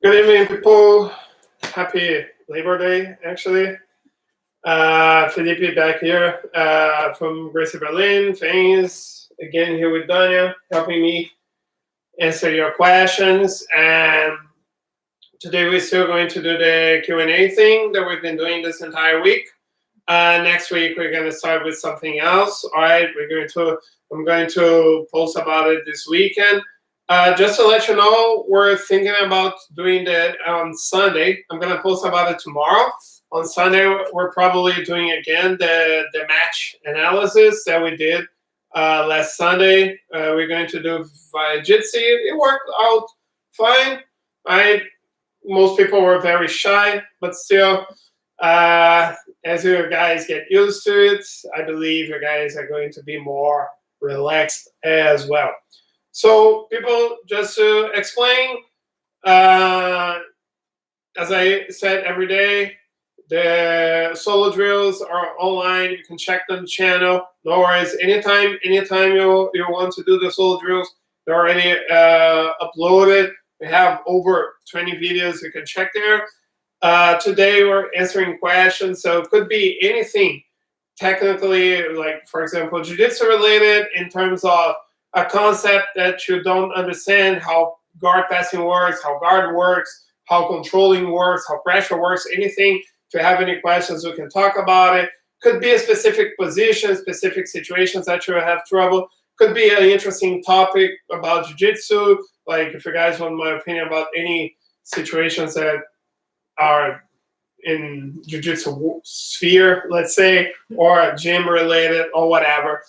Good evening, people. Happy Labor Day, actually. Felipe back here from Gracie, Berlin. Fenriz again here with Dania, helping me answer your questions. And today we're still going to do the Q&A thing that we've been doing this entire week. Next week we're going to start with something else. All right, I'm going to post about it this weekend. Just to let you know, we're thinking about doing that on Sunday. I'm going to post about it tomorrow. On Sunday, we're probably doing again the match analysis that we did last Sunday. We're going to do via Jiu-Jitsu. It worked out fine. Most people were very shy, but still, as you guys get used to it, I believe you guys are going to be more relaxed as well. So people, just to explain, as I said every day, the solo drills are online. You can check them on the channel. No worries. Anytime you want to do the solo drills, they're already uploaded. We have over 20 videos you can check there. Today we're answering questions, so it could be anything technically, like for example, jiu-jitsu related in terms of a concept that you don't understand, how guard passing works, how guard works, how controlling works, how pressure works, anything. If you have any questions, we can talk about it. Could be a specific position, specific situations that you have trouble. Could be an interesting topic about jiu-jitsu, like if you guys want my opinion about any situations that are in jiu-jitsu sphere, let's say, or gym related or whatever.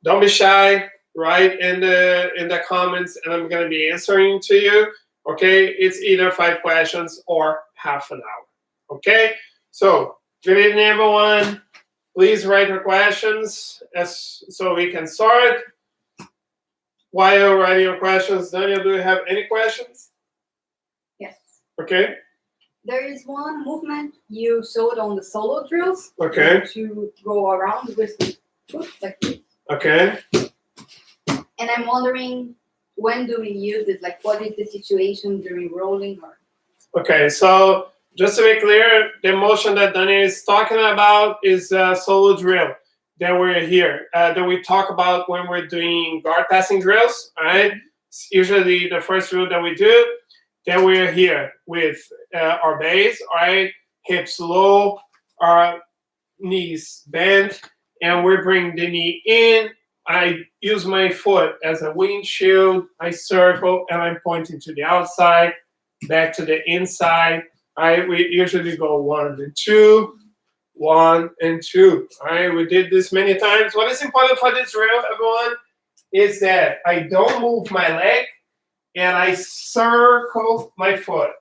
Don't be shy. Write in the comments, and I'm going to be answering to you. Okay, it's either 5 questions or half an hour. Okay, so good evening, everyone. Please write your questions so we can start. While you're writing your questions, Dania, do you have any questions? Yes. Okay. There is one movement you showed on the solo drills. Okay. To go around with the foot like this. Okay. And I'm wondering, when do we use it? Like, what is the situation during rolling? Okay, so just to be clear, the motion that Dania is talking about is a solo drill that we're here, that we talk about when we're doing guard passing drills, all right? It's usually the first drill that we do. Then we're here with our base, all right? Hips low, our knees bent, and we bring the knee in. I use my foot as a windshield. I circle and I'm pointing to the outside, back to the inside. We usually go 1 and 2, 1 and 2. All right, we did this many times. What is important for this drill, everyone, is that I don't move my leg and I circle my foot.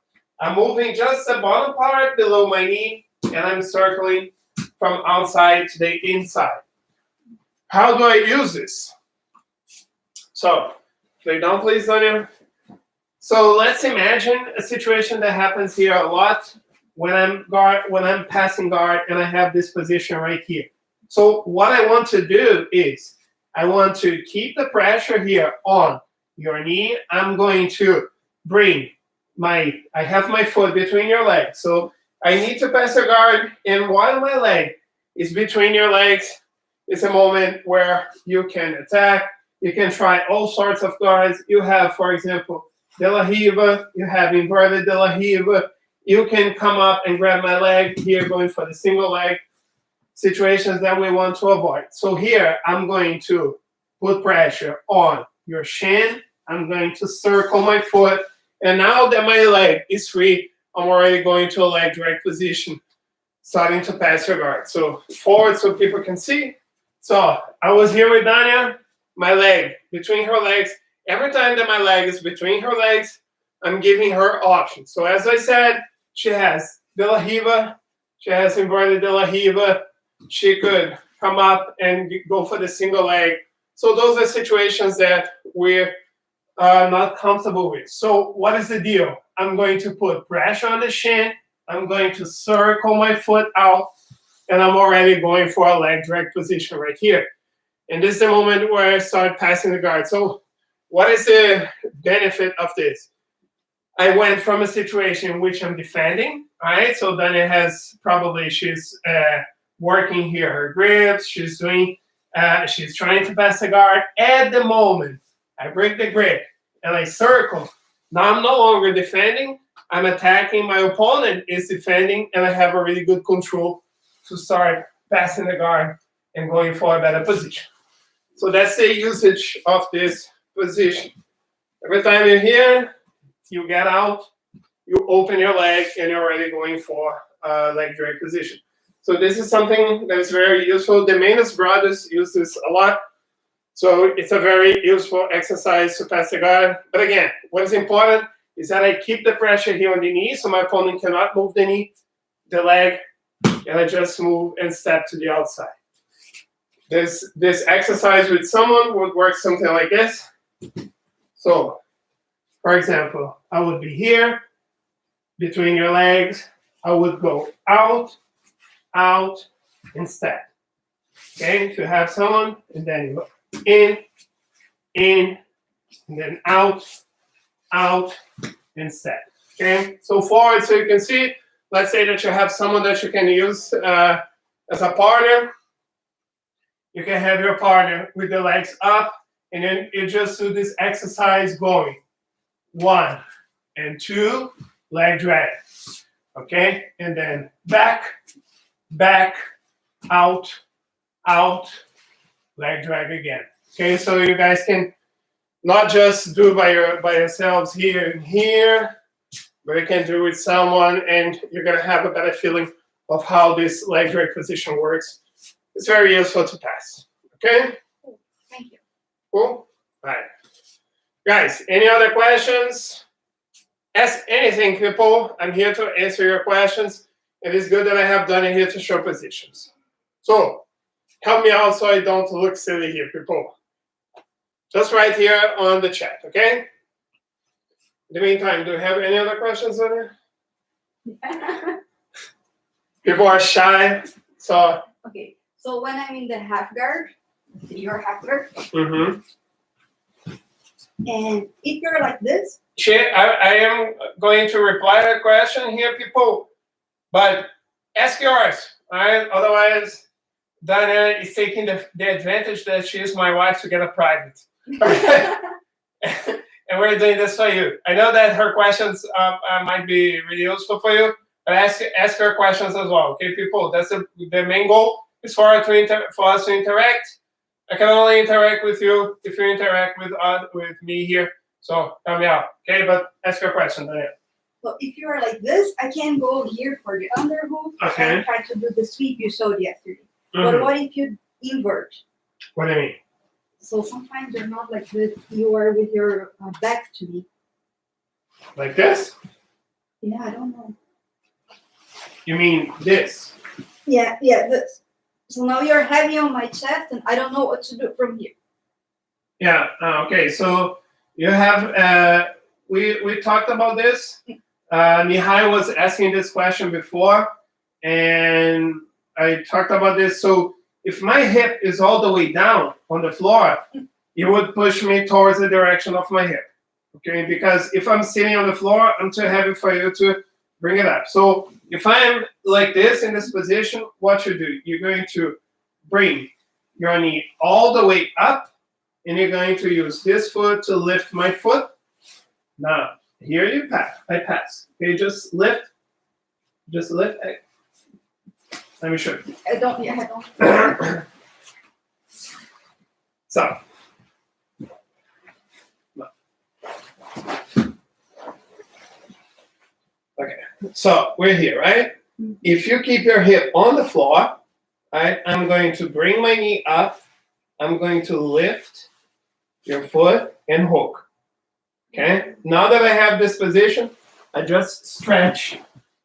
I'm moving just the bottom part below my knee and I'm circling from outside to the inside. How do I use this? So, lay down, please, Dania. So let's imagine a situation that happens here a lot when I'm passing guard and I have this position right here. So what I want to do is I want to keep the pressure here on your knee. I'm going to bring I have my foot between your legs. So I need to pass your guard, and while my leg is between your legs, it's a moment where you can attack. You can try all sorts of guards. You have, for example, De La Riva. You have inverted De La Riva. You can come up and grab my leg here, going for the single leg situations that we want to avoid. So here, I'm going to put pressure on your shin. I'm going to circle my foot. And now that my leg is free, I'm already going to a leg drag position, starting to pass your guard. So forward so people can see. So I was here with Dania, my leg between her legs. Every time that my leg is between her legs, I'm giving her options. So as I said, she has De La Riva, she has inverted De La Riva. She could come up and go for the single leg. So those are situations that we're not comfortable with. So what is the deal? I'm going to put pressure on the shin. I'm going to circle my foot out. And I'm already going for a leg drag position right here. And this is the moment where I start passing the guard. So what is the benefit of this? I went from a situation in which I'm defending, right? So then it has probably she's working here her grips, she's doing, she's trying to pass the guard. At the moment, I break the grip and I circle. Now I'm no longer defending, I'm attacking. My opponent is defending, and I have a really good control to start passing the guard and going for a better position. So that's the usage of this position. Every time you're here, you get out, you open your leg, and you're already going for a leg drag position. So this is something that is very useful. The Manus brothers use this a lot. So it's a very useful exercise to pass the guard. But again, what is important is that I keep the pressure here on the knee, so my opponent cannot move the knee, the leg, and I just move and step to the outside. This exercise with someone would work something like this. So, for example, I would be here, between your legs. I would go out, out, and step. Okay, if you have someone, and then you go in, and then out, and step. Okay, so forward, so you can see, let's say that you have someone that you can use as a partner. You can have your partner with the legs up, and then you just do this exercise going. 1 and 2, leg drag. Okay, and then back, out, leg drag again. Okay, so you guys can not just do by yourselves here and here, but you can do it with someone, and you're gonna have a better feeling of how this leg drag position works. It's very useful to pass. Okay? Thank you. Cool? All right. Guys, any other questions? Ask anything, people. I'm here to answer your questions. It is good that I have done it here to show positions. So, help me out so I don't look silly here, people. Just right here on the chat, okay? In the meantime, do you have any other questions on it? People are shy, so... Okay, so when I'm in the half guard, your half guard, Mm-hmm. and if you're like this... I am going to reply to a question here, people, but ask yours, all right? Otherwise, Dania is taking the advantage that she is my wife to get a private. And we're doing this for you. I know that her questions might be really useful for you, but ask her questions as well, okay, people? That's the main goal is for us to interact. I can only interact with you if you interact with me here. So help me out, okay? But ask your question, Daniel. So if you're like this, I can go here for the underhook and try to do the sweep you showed yesterday. Mm-hmm. But what if you invert? What do you mean? So sometimes you're not like this. You are with your back to me. Like this? Yeah, I don't know. You mean this? Yeah, this. So now you're heavy on my chest, and I don't know what to do from here. Yeah. Okay. So you have. We talked about this. Mihai was asking this question before, and I talked about this. So if my hip is all the way down on the floor, you would push me towards the direction of my hip. Okay, because if I'm sitting on the floor, I'm too heavy for you to bring it up. So if I'm like this in this position, what you do? You're going to bring your knee all the way up, and you're going to use this foot to lift my foot. Now, here you pass. I pass. Okay, just lift. Just lift. Let me show you. I don't. So. Okay, so we're here, right? If you keep your hip on the floor, right, I'm going to bring my knee up. I'm going to lift your foot and hook. Okay, now that I have this position, I just stretch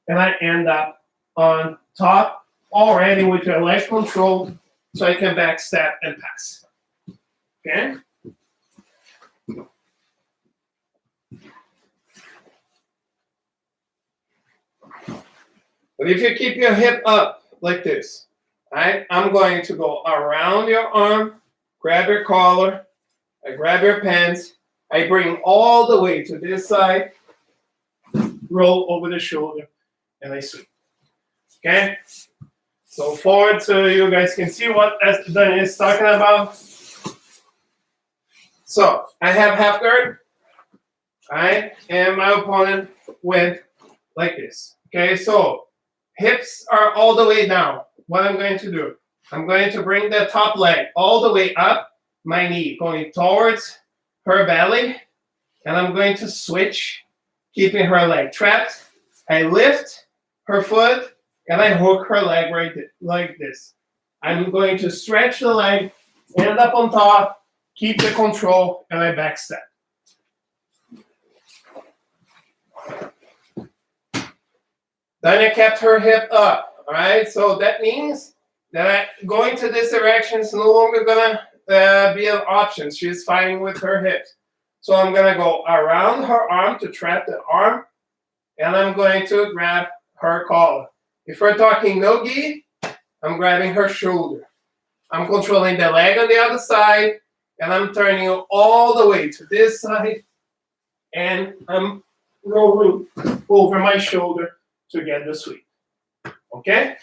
and I end up on top already with your leg control so I can back step and pass. Okay? But if you keep your hip up like this, right, I'm going to go around your arm, grab your collar, I grab your pants, I bring all the way to this side, roll over the shoulder, and I sweep. Okay? So forward so you guys can see what Dania is talking about. So I have half guard, all right? And my opponent went like this. Okay, so hips are all the way down. What I'm going to do, I'm going to bring the top leg all the way up, my knee going towards her belly, and I'm going to switch, keeping her leg trapped. I lift her foot, and I hook her leg right like this. I'm going to stretch the leg, end up on top, keep the control, and I back step. Dania kept her hip up, all right? So that means that going to this direction is no longer gonna be an option. She's fighting with her hips. So I'm gonna go around her arm to trap the arm, and I'm going to grab her collar. If we're talking no gi, I'm grabbing her shoulder. I'm controlling the leg on the other side, and I'm turning all the way to this side, and I'm rolling over my shoulder to get the sweep. Okay?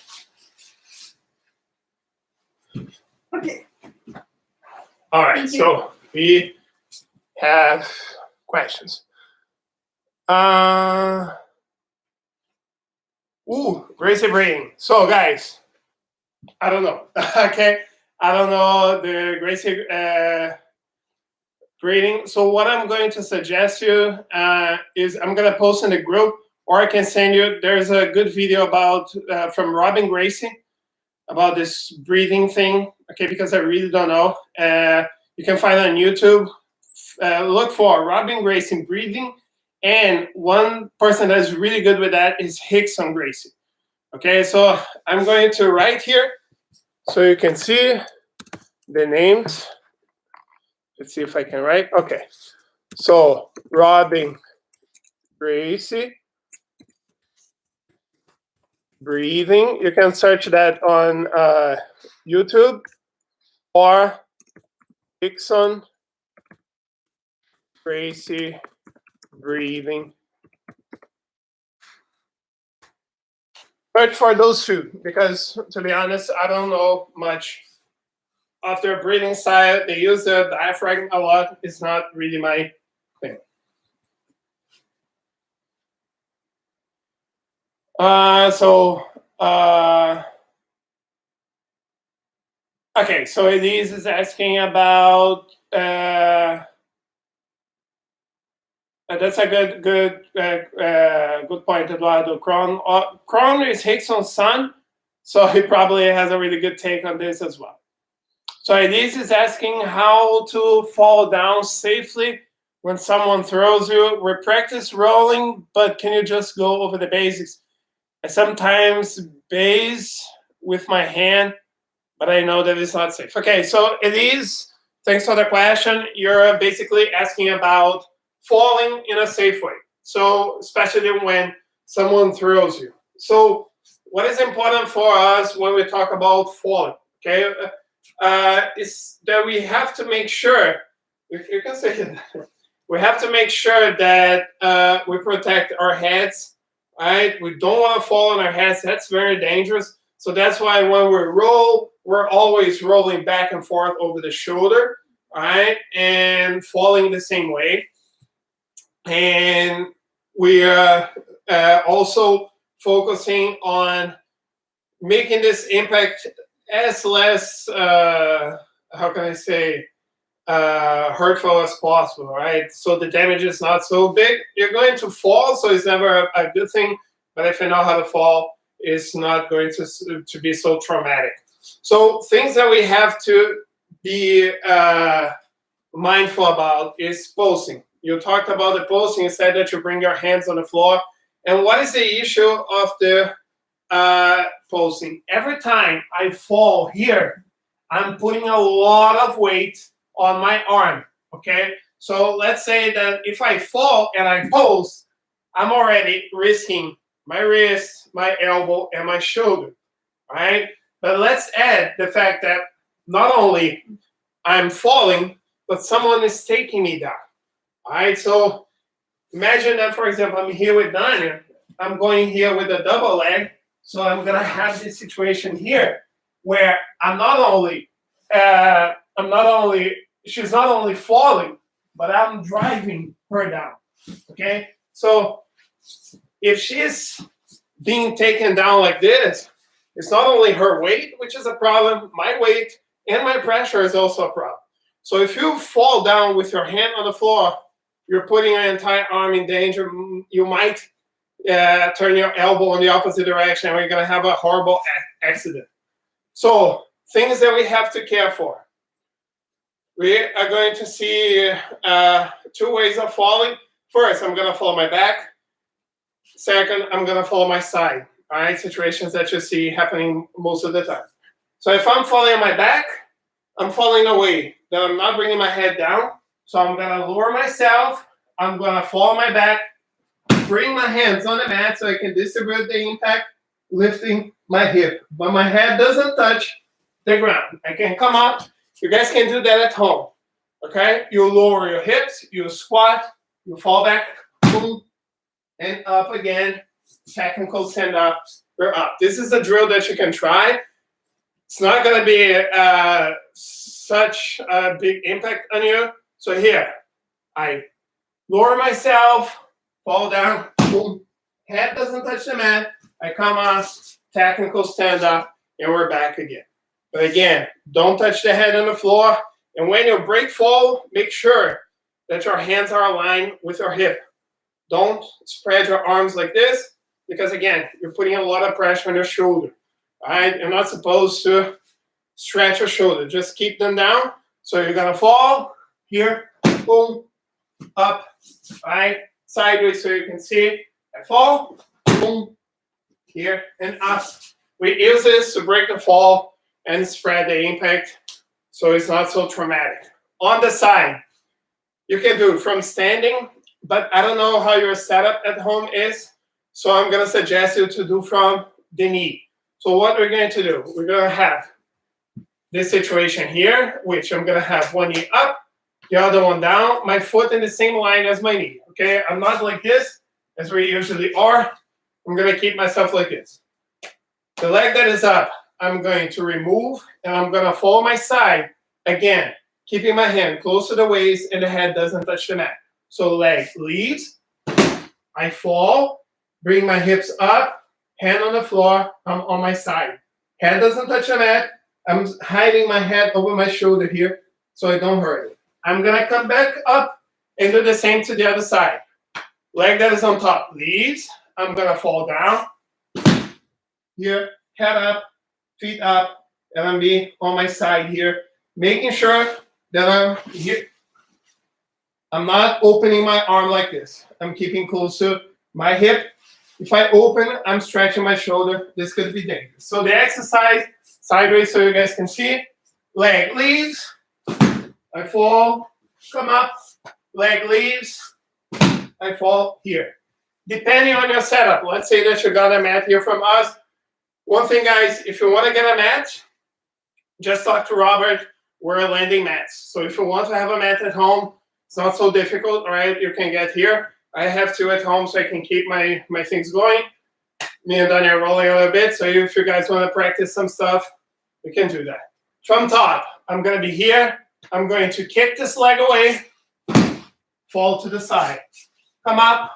Okay. All right, so we have questions. Gracie breathing. So guys, I don't know. Okay, I don't know the Gracie breathing. So what I'm going to suggest you is I'm gonna post in the group, or I can send you. There's a good video about from Robin Gracie about this breathing thing. Okay, because I really don't know. You can find it on YouTube. Look for Robin Gracie breathing, and one person that is really good with that is Hickson Gracie. Okay, so I'm going to write here so you can see the names. Let's see if I can write. Okay, so Robin Gracie breathing. You can search that on YouTube, or Hickson Gracie breathing. Search for those two, because to be honest, I don't know much of their breathing style. They use the diaphragm a lot. It's not really my thing. Okay, so Elise is asking about that's a good point, Eduardo. Kron is Hickson's son, so he probably has a really good take on this as well. So Elise is asking how to fall down safely when someone throws you. We practice rolling, but can you just go over the basics? I sometimes base with my hand, but I know that it's not safe. Okay, so Elise, thanks for the question. You're basically asking about falling in a safe way. So especially when someone throws you. So what is important for us when we talk about falling, okay, is that we have to make sure, if you can say it, we have to make sure that we protect our heads, right? We don't want to fall on our heads. That's very dangerous. So that's why when we roll, we're always rolling back and forth over the shoulder, right? And falling the same way. And we are also focusing on making this impact as less, how can I say, hurtful as possible, right? So the damage is not so big. You're going to fall, so it's never a good thing. But if you know how to fall, it's not going to be so traumatic. So things that we have to be mindful about is posing. You talked about the posing. You said that you bring your hands on the floor. And what is the issue of the posing? Every time I fall here, I'm putting a lot of weight on my arm, okay? So let's say that if I fall and I pose, I'm already risking my wrist, my elbow, and my shoulder, right? But let's add the fact that not only I'm falling, but someone is taking me down. All right, so Imagine that, for example, I'm here with Dania. I'm going here with a double leg. So I'm going to have this situation here where she's not only falling, but I'm driving her down. Okay? So if she's being taken down like this, it's not only her weight, which is a problem, my weight and my pressure is also a problem. So if you fall down with your hand on the floor, you're putting your entire arm in danger. You might turn your elbow in the opposite direction, and you're going to have a horrible accident. So things that we have to care for. We are going to see 2 ways of falling. First, I'm going to follow my back. Second, I'm going to follow my side. All right, situations that you see happening most of the time. So if I'm falling on my back, I'm falling away. Then I'm not bringing my head down. So I'm going to lower myself. I'm going to fall on my back, bring my hands on the mat so I can distribute the impact, lifting my hip. But my head doesn't touch the ground. I can come up. You guys can do that at home. Okay? You lower your hips, you squat, you fall back, boom, and up again. Technical stand-up, you're up. This is a drill that you can try. It's not going to be such a big impact on you. So here, I lower myself, fall down, boom. Head doesn't touch the mat. I come off, technical stand-up, and we're back again. But again, don't touch the head on the floor. And when you break fall, make sure that your hands are aligned with your hip. Don't spread your arms like this, because again, you're putting a lot of pressure on your shoulder. All right? You're not supposed to stretch your shoulder. Just keep them down. So you're going to fall here, boom, up, all right? Sideways so you can see. I fall, boom, here, and up. We use this to break the fall and spread the impact so it's not so traumatic. On the side, you can do it from standing, but I don't know how your setup at home is. So I'm going to suggest you to do from the knee. So what we're going to do, we're going to have this situation here, which I'm going to have one knee up, the other one down, my foot in the same line as my knee. Okay, I'm not like this, as we usually are. I'm going to keep myself like this. The leg that is up, I'm going to remove, and I'm going to follow my side, again, keeping my hand close to the waist and the head doesn't touch the mat. So leg leaves, I fall, bring my hips up, hand on the floor, I'm on my side. Head doesn't touch the mat. I'm hiding my head over my shoulder here so I don't hurt it. I'm going to come back up and do the same to the other side. Leg that is on top leaves. I'm going to fall down. Here, head up, feet up, and I'm be on my side here, making sure that I'm here. I'm not opening my arm like this. I'm keeping close to my hip. If I open, I'm stretching my shoulder. This could be dangerous. So the exercise, sideways so you guys can see. Leg leaves. I fall, come up. Leg leaves. I fall here. Depending on your setup, let's say that you got a mat here from us. One thing, guys, if you want to get a mat, just talk to Robert. We're lending mats. So if you want to have a mat at home, it's not so difficult, all right? You can get here. I have two at home so I can keep my things going. Me and Dania are rolling a little bit. So if you guys want to practice some stuff, we can do that. From top, I'm going to be here. I'm going to kick this leg away, fall to the side. Come up,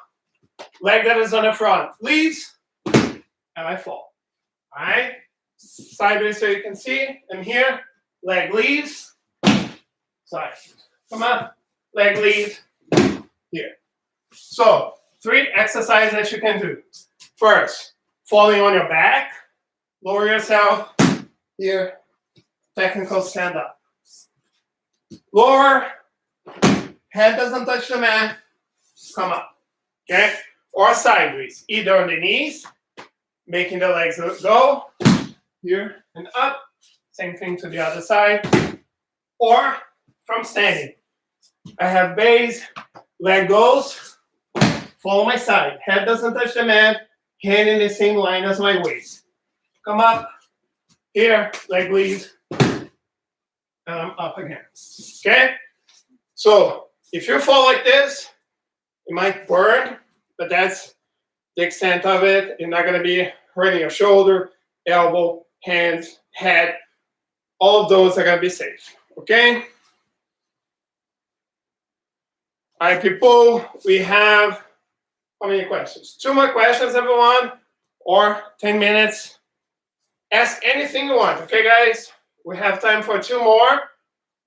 leg that is on the front, leaves, and I fall. All right? Sideways so you can see. I'm here, leg leaves, side. Come up, leg leaves, here. So, 3 exercises that you can do. First, falling on your back, lower yourself, here, technical stand up. Lower, head doesn't touch the mat, come up, okay? Or sideways, either on the knees, making the legs go, here and up, same thing to the other side, or from standing. I have base, leg goes, follow my side, head doesn't touch the mat, hand in the same line as my waist. Come up, here, leg leaves, and I'm up again, okay? So, if you fall like this, It might burn, but that's the extent of it. You're not going to be hurting your shoulder, elbow, hands, head. All of those are going to be safe. Okay? All right, people, we have how many questions? 2 more questions, everyone, or 10 minutes. Ask anything you want, okay, guys? We have time for 2 more.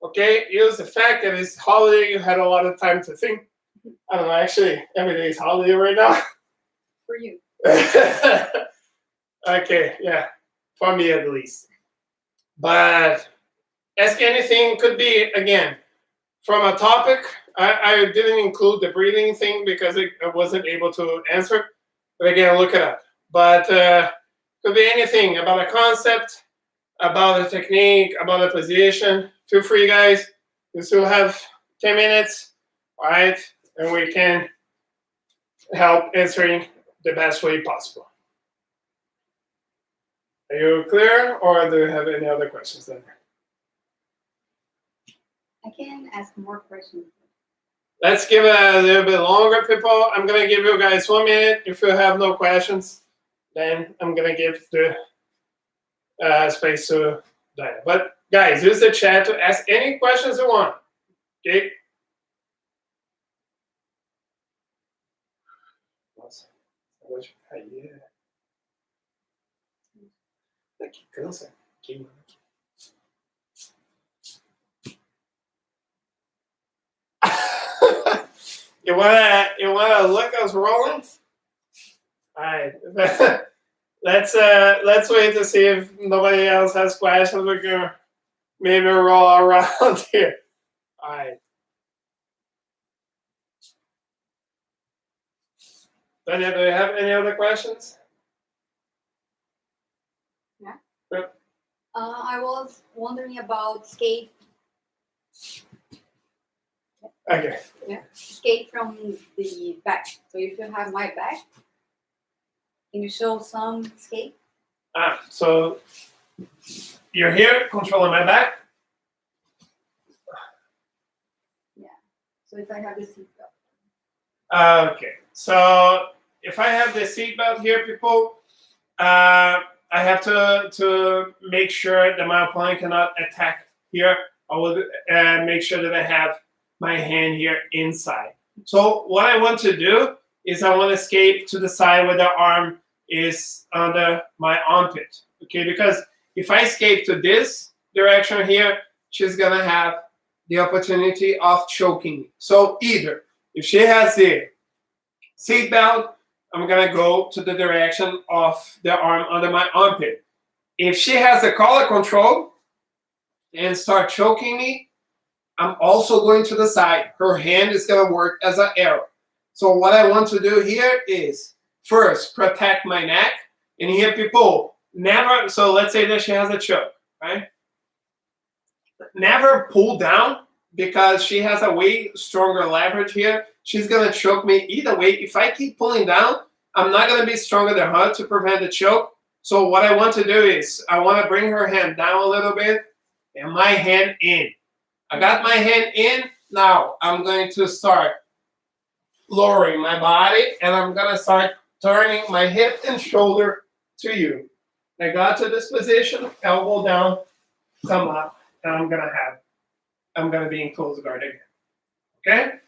Okay, use the fact that it's holiday, you had a lot of time to think. I don't know, actually, every day is holiday right now. For you. Okay, yeah, for me at least. But ask anything, could be, again, from a topic. I didn't include the breathing thing because I wasn't able to answer. But again, look it up. But could be anything about a concept, about a technique, about a position. Feel free, guys. We still have 10 minutes, all right? And we can help answering the best way possible. Are you clear, or do you have any other questions then? I can ask more questions. Let's give it a little bit longer, people. I'm going to give you guys 1 minute. If you have no questions, then I'm going to give the space to Dania. But, guys, use the chat to ask any questions you want. Okay? Que cansa. Queima. You wanna look us rolling? All right. Let's wait to see if nobody else has questions. We can maybe roll around here. All right. Dania, do you have any other questions? Yeah. Yep. I was wondering about skate. Okay. Yeah, skate from the back. So if you have my back, can you show some skate? So you're here controlling my back? Yeah. So if I have the seatbelt. Okay. So if I have the seatbelt here, people, I have to make sure that my opponent cannot attack here. I will make sure that I have my hand here inside. So what I want to do is I want to escape to the side where the arm is under my armpit. Okay, because if I escape to this direction here, she's gonna have the opportunity of choking me. So either if she has the seatbelt, I'm gonna go to the direction of the arm under my armpit. If she has the collar control and start choking me, I'm also going to the side. Her hand is going to work as an arrow. So what I want to do here is first protect my neck. And here, people, never, so let's say that she has a choke, right? Never pull down because she has a way stronger leverage here. She's going to choke me either way. If I keep pulling down, I'm not going to be stronger than her to prevent the choke. So what I want to do is I want to bring her hand down a little bit and my hand in. I got my hand in. Now I'm going to start lowering my body and I'm going to start turning my hip and shoulder to you. I got to this position, elbow down, come up, and I'm going to be in close guard again. Okay?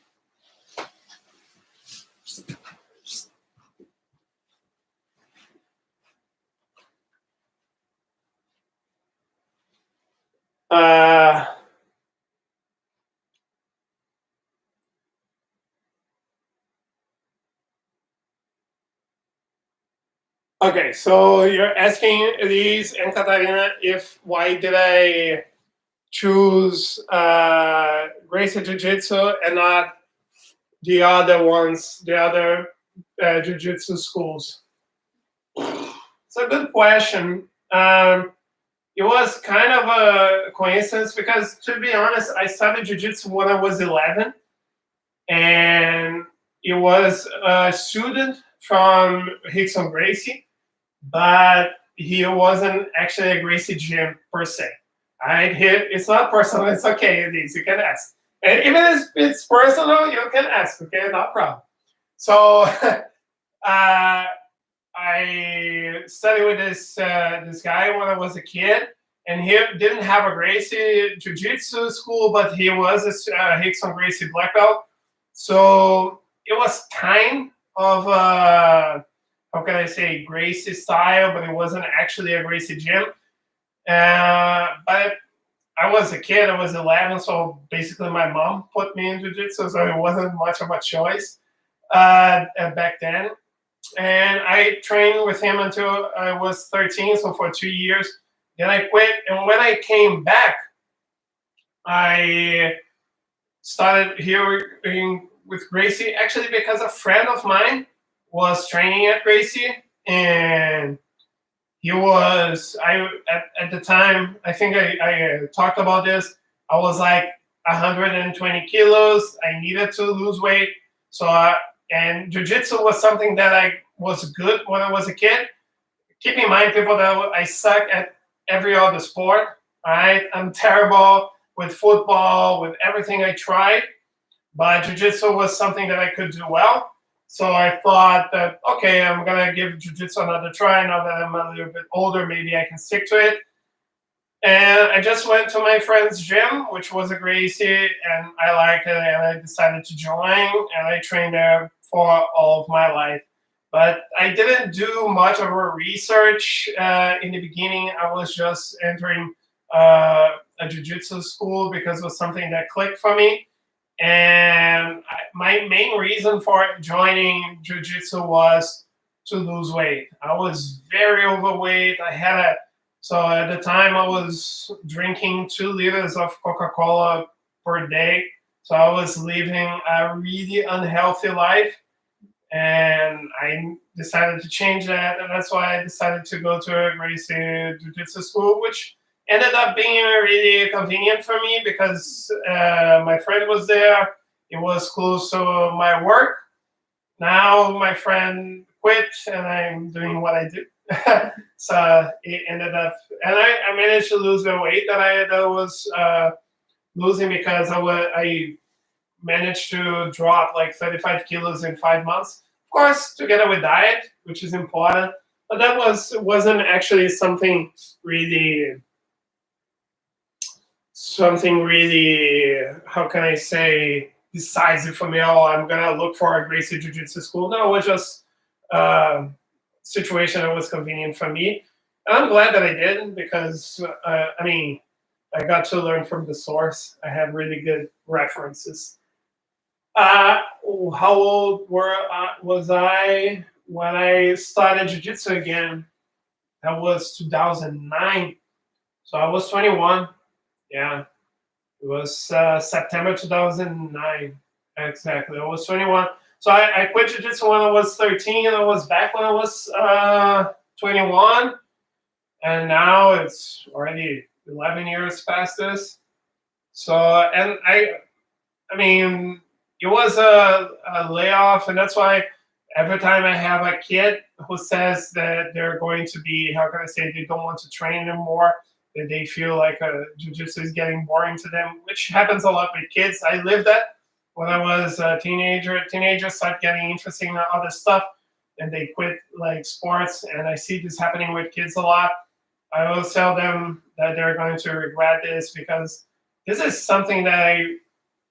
Okay, so you're asking Elise and Katarina why did I choose Gracie Jiu-Jitsu and not the other ones, the other Jiu-Jitsu schools? It's a good question. It was kind of a coincidence because, to be honest, I started Jiu-Jitsu when I was 11. And it was a student from Rickson Gracie, but he wasn't actually a Gracie Gym per se. Right? It's not personal. It's okay. It is. You can ask. And even if it's personal, you can ask. Okay, no problem. So I studied with this guy when I was a kid, and he didn't have a Gracie Jiu-Jitsu school, but he was a Hickson Gracie black belt. So it was kind of how can I say, Gracie style, but it wasn't actually a Gracie gym. But I was a kid, I was 11, so basically my mom put me in Jiu-Jitsu, so it wasn't much of a choice back then. And I trained with him until I was 13, so for 2 years. Then I quit, and when I came back, I started here with Gracie, actually because a friend of mine was training at Gracie, and he was, at the time, I think I talked about this, I was like 120 kilos, I needed to lose weight, and Jiu-Jitsu was something that I was good when I was a kid. Keep in mind, people, that I suck at every other sport, all right? I'm terrible with football, with everything I tried, but Jiu-Jitsu was something that I could do well. So I thought that, okay, I'm going to give Jiu-Jitsu another try. Now that I'm a little bit older, maybe I can stick to it. And I just went to my friend's gym, which was a Gracie, and I liked it, and I decided to join, and I trained there for all of my life. But I didn't do much of a research in the beginning. I was just entering a Jiu-Jitsu school because it was something that clicked for me. And my main reason for joining Jiu-Jitsu was to lose weight. I was very overweight. So at the time I was drinking 2 liters of Coca-Cola per day. So I was living a really unhealthy life. And I decided to change that. And that's why I decided to go to a Gracie Jiu-Jitsu school, which ended up being really convenient for me because my friend was there. It was close to my work. Now my friend quit, and I'm doing what I do. So it ended up, and I managed to lose the weight that I was losing because I managed to drop like 35 kilos in 5 months. Of course, together with diet, which is important, but that wasn't actually something really, how can I say, decisive for me. Oh, I'm gonna look for a Gracie Jiu-Jitsu school. No, it was just a situation that was convenient for me. And I'm glad that I did because, I got to learn from the source. I have really good references. How old was I when I started Jiu-Jitsu again? That was 2009. So I was 21. Yeah, it was September 2009. Exactly, I was 21. So I quit Jiu-Jitsu when I was 13, and I was back when I was 21. And now it's already 11 years past this. So, and it was a layoff, and that's why every time I have a kid who says that they're going to be, how can I say, they don't want to train anymore, that they feel like Jiu-Jitsu is getting boring to them, which happens a lot with kids. I lived that when I was a teenager. Teenagers start getting interested in other stuff, and they quit like sports, and I see this happening with kids a lot. I always tell them that they're going to regret this because this is something that I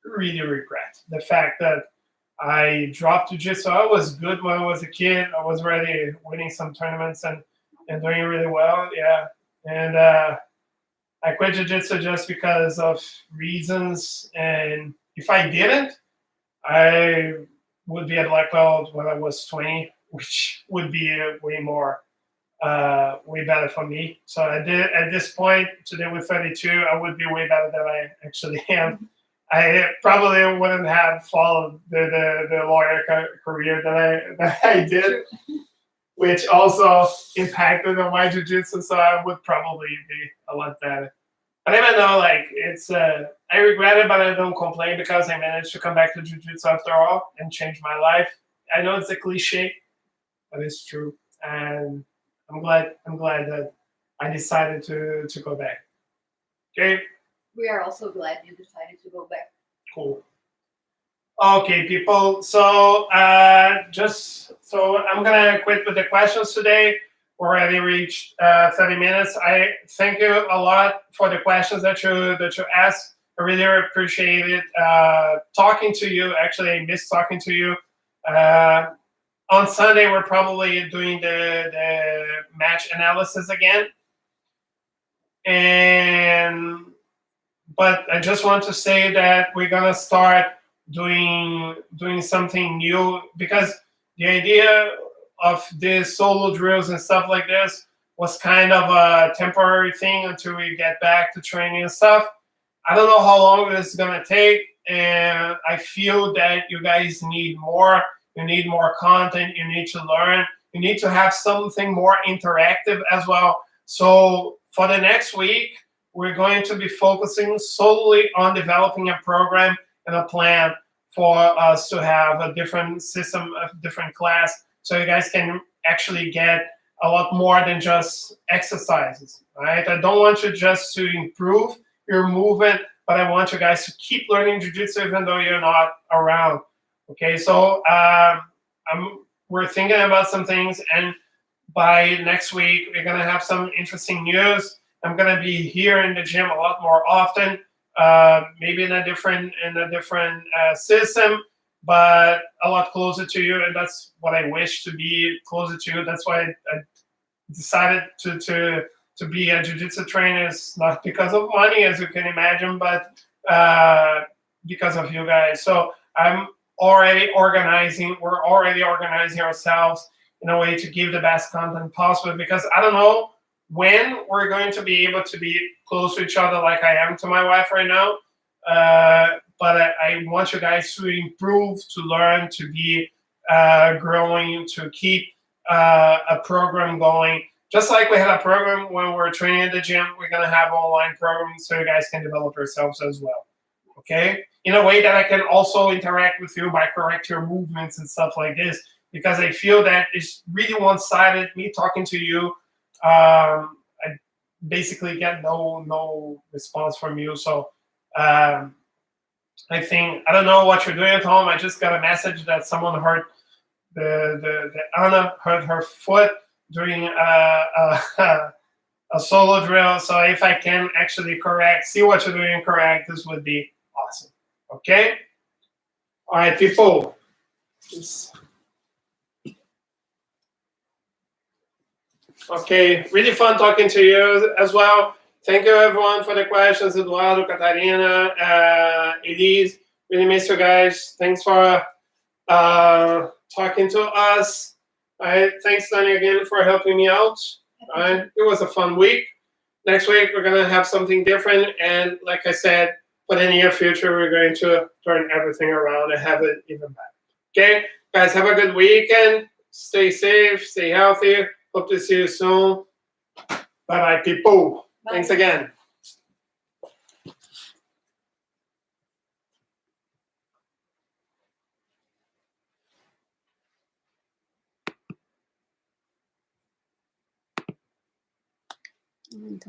really regret. The fact that I dropped Jiu-Jitsu. I was good when I was a kid. I was already winning some tournaments and doing really well. Yeah. And I quit Jiu-Jitsu just because of reasons. And if I didn't, I would be a black belt when I was 20, which would be way better for me. So at this point, today with 32, I would be way better than I actually am. I probably wouldn't have followed the lawyer career that I did, which also impacted on my Jiu-Jitsu, so I would probably be a lot better. But even though, I regret it, but I don't complain because I managed to come back to Jiu-Jitsu after all and change my life. I know it's a cliche, but it's true. And I'm glad that I decided to go back. Okay? We are also glad you decided to go back. Cool. Okay, people. So I'm gonna quit with the questions today. We already reached 30 minutes. I thank you a lot for the questions that you asked. I really appreciate it. Talking to you. Actually, I miss talking to you. On Sunday, we're probably doing the match analysis again. But I just want to say that we're gonna start doing something new, because the idea of these solo drills and stuff like this was kind of a temporary thing until we get back to training and stuff. I don't know how long this is gonna take, and I feel that you guys need more. You need more content. You need to learn. You need to have something more interactive as well. So for the next week, we're going to be focusing solely on developing a program and a plan for us to have a different system, a different class, so you guys can actually get a lot more than just exercises, right? I don't want you just to improve your movement, but I want you guys to keep learning Jiu-Jitsu even though you're not around, okay? So we're thinking about some things, and by next week, we're gonna have some interesting news. I'm gonna be here in the gym a lot more often, maybe in a different system, but a lot closer to you, and that's what I wish, to be closer to you. That's why I decided to be a jiu-jitsu trainer. It's not because of money, as you can imagine, but because of you guys. So we're already organizing ourselves in a way to give the best content possible, because I don't know when we're going to be able to be close to each other like I am to my wife right now. But I want you guys to improve, to learn, to be growing, to keep a program going. Just like we had a program when we're training at the gym, we're going to have online programs so you guys can develop yourselves as well. Okay? In a way that I can also interact with you by correct your movements and stuff like this, because I feel that it's really one-sided, me talking to you. I basically get no response from you. So I think, I don't know what you're doing at home. I just got a message that someone hurt Anna hurt her foot during a solo drill. So if I can actually see what you're doing correct, this would be awesome. Okay? All right, people. Okay, really fun talking to you as well. Thank you everyone for the questions. Eduardo, Catarina, Elise, really miss you guys. Thanks for talking to us. All right, thanks Dania again for helping me out. All right, it was a fun week. Next week we're gonna have something different, and like I said, for the near future we're going to turn everything around and have it even better. Okay, guys, have a good weekend. Stay safe, stay healthy. Hope to see you soon. Bye-bye, people. Bye. Thanks again.